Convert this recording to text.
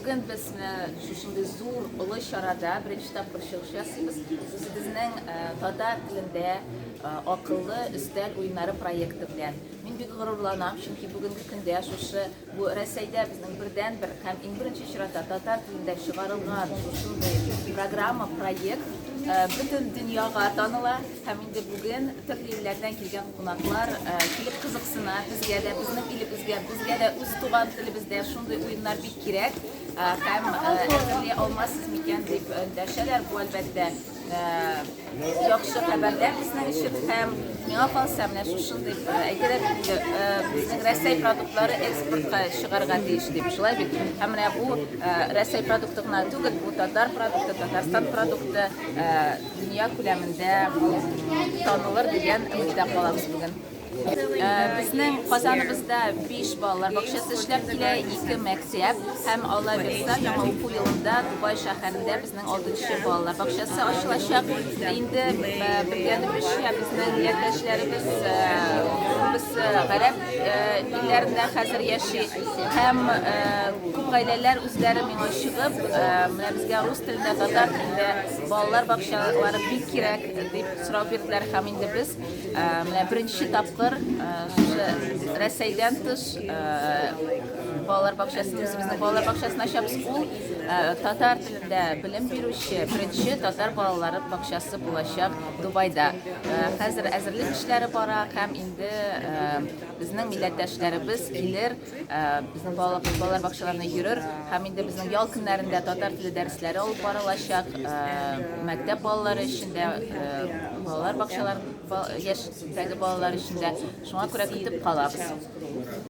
bugün biz şuşunday zor ulu şarada birinci tapır çıkış yapıyoruz. Bizning tatar tilinde akıllı üstel oyunları proyekti bilen. Men bek gururlanam, çünkü bugünkü kunda şuşu bu Rossiyada bizning birden bir hem birinchi chirada tatar tilinde çıkarılgan şuşunday programma proyekt bütün dünyaga tanıla. Hem indi bugün türlü illerden kelgan qonaqlar kelip qiziqsina, bizga de bizning bizga de o'z tugan tilimizda shunday o'yinlar bek kerak. Hem hazırlay olmazsız mikan deb dashalar bu albatta yaxshi xabarlar bizning uchun ham menga qolsa mana shunday aytadi bizning Rossiya produktlari eksportga chiqargan deyishdi shulay deb ham mana bu Rossiya produktini tugul bu Tatar produkti Tatarston produkti dünya ko'lamida tanılır degan umidda qolamiz bugün. Bizning Qozonimizda 5 bolalar bog'chasi ishlab keladi, 2 maktab ham Alloh bersa yangi o'quv yilida Dubay shahrida bizning 6-chi bolalar bog'chasi ochilacak. Endi bilgani bir şey bizning yerdashlarimiz biz g'arb illarida hozir yashaydi. Ham ko'p oilalar o'zlari menga chiqib, mana bizga rus tilida, tatar tilida bolalar bog'chalari bek kerak deb so'rab berdilar. Ham endi biz mana birinchi tapqir Rossiyadan tish bolalar bog'chasini bizning bolalar bog'chasini ochamiz. U tatar tilida bilim beruvchi birinchi tatar bolalar bog'chasi bo'lacak Dubayda. Hozir hozirlik ishlari bor, ham endi bizning millatdoshlarimiz kelir, bizning bolalar bog'chalarına yurur. Ham endi bizning yol kunlarida tatar tili darslari olib borilacak. Maktab bolalari ishida bolalar bog'chalari yashdagi bolalar ishida shunga ko'ra ketib qolamiz.